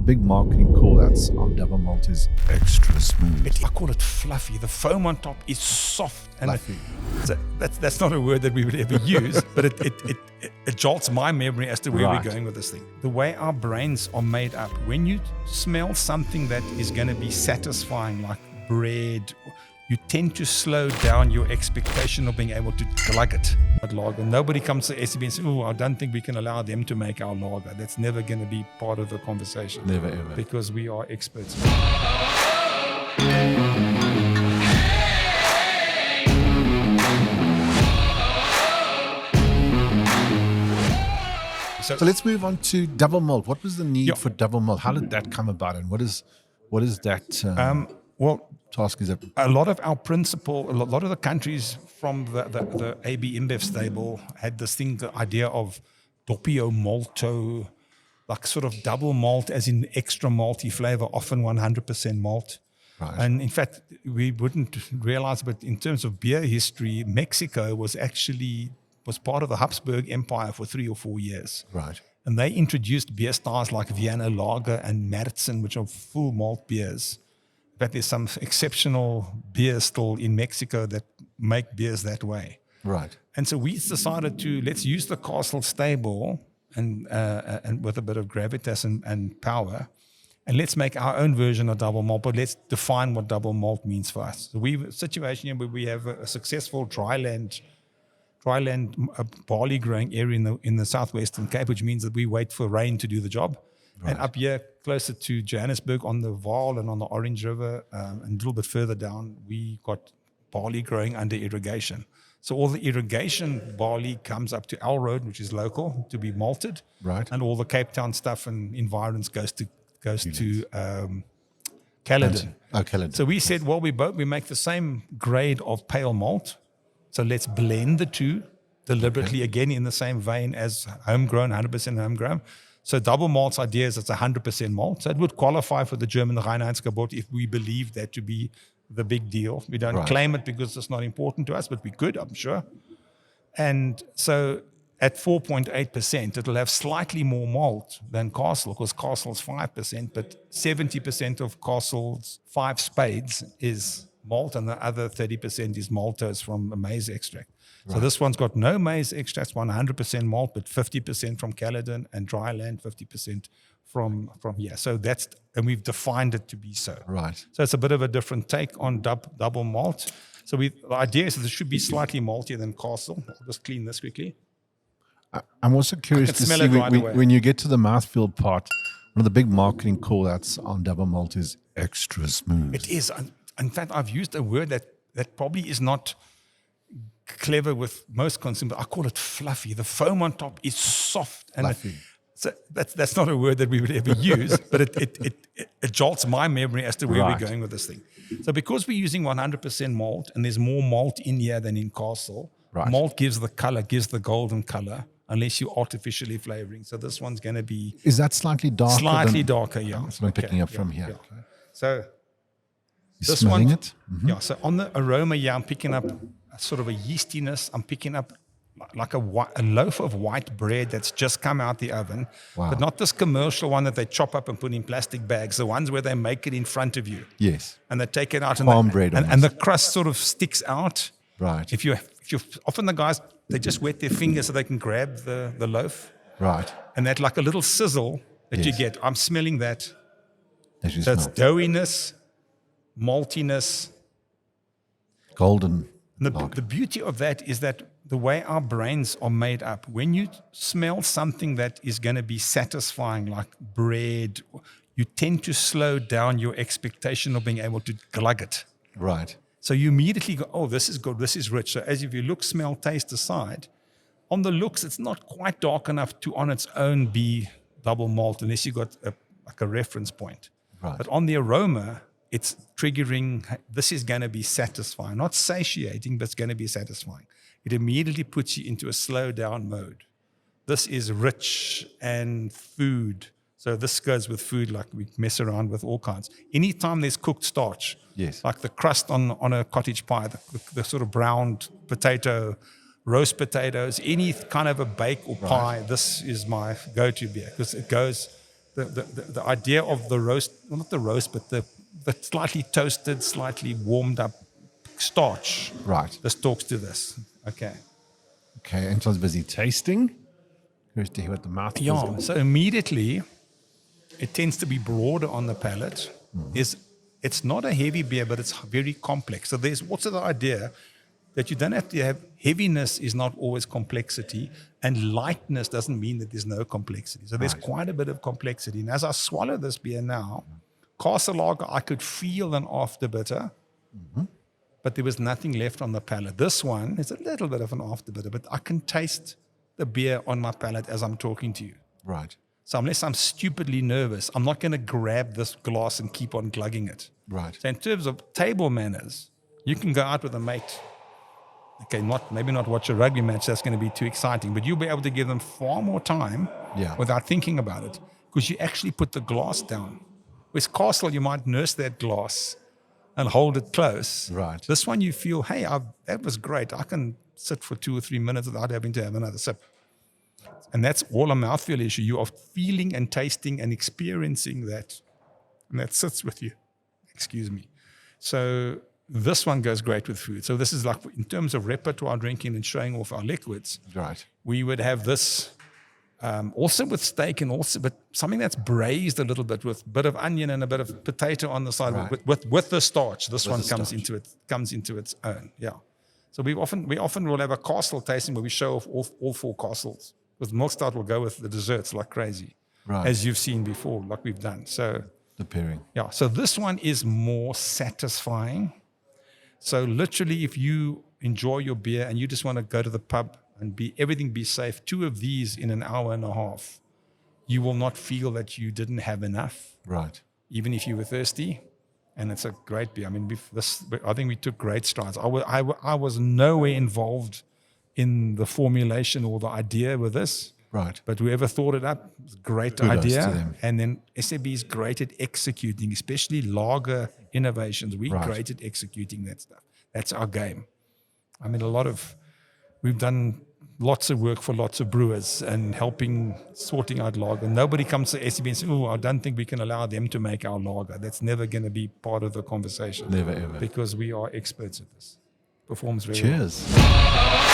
big marketing call outs on Double Malt is extra smooth. I call it fluffy. The foam on top is soft. And Fluffy. that's not a word that we would ever use, but it jolts my memory as to where Right. we're going with this thing. The way our brains are made up, when you smell something that is going to be satisfying, like bread, you tend to slow down your expectation of being able to glug it. But lager, nobody comes to SCB and says, "Oh, I don't think we can allow them to make our lager." That's never going to be part of the conversation. Never ever. Because we are experts. So let's move on to Double Malt. What was the need Yeah. for Double Malt? How did that come about, and what is that Well, task? Is that a lot of our principle, a lot of the countries from the AB InBev stable had this thing, the idea of doppio malto, like sort of double malt as in extra malty flavor, often 100% malt. Right. And in fact, we wouldn't realize, but in terms of beer history, Mexico was part of the Habsburg Empire for 3 or 4 years. right? And they introduced beer styles like Vienna Lager and Märzen, which are full malt beers. But there's some exceptional beers still in Mexico that make beers that way. Right. And so we decided let's use the Castle stable and with a bit of gravitas and power, and let's make our own version of double malt, but let's define what double malt means for us. So we have a situation here where we have a successful dryland barley growing area in the southwestern Cape, which means that we wait for rain to do the job. Right. And up here, closer to Johannesburg on the Vaal and on the Orange River, and a little bit further down, we got barley growing under irrigation. So all the irrigation barley comes up to Alrode, which is local, to be malted. Right. And all the Cape Town stuff and environs goes to Caledon. Oh, Caledon. So we said, well, we make the same grade of pale malt. So let's blend the two deliberately, again, in the same vein as homegrown, 100% homegrown. So double malt's idea is it's 100% malt. So it would qualify for the German Reinheitsgebot if we believe that to be the big deal. We don't Right. claim it because it's not important to us, but we could, I'm sure. And so at 4.8%, it'll have slightly more malt than Castle, because Castle's 5%, but 70% of Castle's 5 spades is malt, and the other 30% is maltose from a maize extract. So this one's got no maize extracts, 100% malt, but 50% from Caledon, and dry land 50% from here. So and we've defined it to be so. Right. So it's a bit of a different take on double malt. So the idea is that it should be slightly maltier than Castle. I'll just clean this quickly. I'm also curious can to smell see it right away. when you get to the mouthfeel part, one of the big marketing call outs on Double Malt is extra smooth. It is. In fact, I've used a word that probably is not clever with most consumers. I call it fluffy. The foam on top is soft. And Fluffy. so that's not a word that we would ever use, but it jolts my memory as to where Right. we're going with this thing. So because we're using 100% malt, and there's more malt in here than in Castle, Right. malt gives the color, gives the golden color, unless you're artificially flavoring. So this one's going to be Is that slightly darker? slightly than, darker, yeah. That's what I'm picking up yeah, from here. yeah. Okay. So You're this smelling one, it? yeah. So on the aroma, I'm picking up a sort of a yeastiness. I'm picking up like a loaf of white bread that's just come out the oven, Wow. but not this commercial one that they chop up and put in plastic bags. The ones where they make it in front of you Yes. and they take it out, Farm bread and the crust sort of sticks out. Right. If you often the guys, they just wet their fingers so they can grab the loaf, Right. and that like a little sizzle that you Yes. get. I'm smelling that. As you So it's smell. doughiness, maltiness. Golden. And lager. the beauty of that is that the way our brains are made up, when you smell something that is going to be satisfying, like bread, you tend to slow down your expectation of being able to glug it. Right. So you immediately go, oh, this is good, this is rich. So as if you look, smell, taste aside, on the looks, it's not quite dark enough to on its own be double malt unless you got a reference point. Right. But on the aroma, it's triggering, this is going to be satisfying, not satiating, but it's going to be satisfying. It immediately puts you into a slow down mode. This is rich and food. So this goes with food, like we mess around with all kinds. Anytime there's cooked starch, Yes. like the crust on a cottage pie, the sort of browned potato, roast potatoes, any kind of a bake or pie, this is my go-to beer because it goes the idea of the roast, well, not the roast, but the slightly toasted, slightly warmed up starch. Right. This talks to this. Okay. Okay. Anton's busy tasting. Curious to hear what the mouth feels Yeah. like. So immediately, it tends to be broader on the palate. It's not a heavy beer, but it's very complex. So there's also the idea that you don't have to have heaviness is not always complexity, and lightness doesn't mean that there's no complexity. So there's quite a bit of complexity. And as I swallow this beer now, Castle Lager, I could feel an afterbitter, but there was nothing left on the palate. This one is a little bit of an afterbitter, but I can taste the beer on my palate as I'm talking to you. Right. So unless I'm stupidly nervous, I'm not going to grab this glass and keep on glugging it. Right. So in terms of table manners, you can go out with a mate. Okay, maybe not watch a rugby match. That's going to be too exciting. But you'll be able to give them far more time without thinking about it, because you actually put the glass down. With Castle, you might nurse that glass and hold it close. Right. This one, you feel, hey, that was great. I can sit for 2 or 3 minutes without having to have another sip. And that's all a mouthfeel issue. You are feeling and tasting and experiencing that. And that sits with you. Excuse me. So this one goes great with food. So this is like, in terms of repertoire drinking and showing off our liquids, Right. we would have this also with steak, and also, but something that's braised a little bit with a bit of onion and a bit of potato on the side with the starch. This one comes into its own. Yeah. So we often will have a Castle tasting where we show off all 4 Castles. With milk stout, we'll go with the desserts like crazy, as you've seen before, like we've done. So The pairing. yeah. So this one is more satisfying. So literally, if you enjoy your beer and you just want to go to the pub and everything be safe, 2 of these in an hour and a half, you will not feel that you didn't have enough, Right. even if you were thirsty. And it's a great beer. I mean, I think we took great strides. I was nowhere involved in the formulation or the idea with this. Right. But whoever thought it up, it's a great Kudos to idea. them. And then SAB is great at executing, especially lager innovations. We're great at executing that stuff. That's our game. I mean, we've done lots of work for lots of brewers and sorting out lager. Nobody comes to SAB and says, oh, I don't think we can allow them to make our lager. That's never going to be part of the conversation. Never ever. Because we are experts at this. Performs very well. Cheers.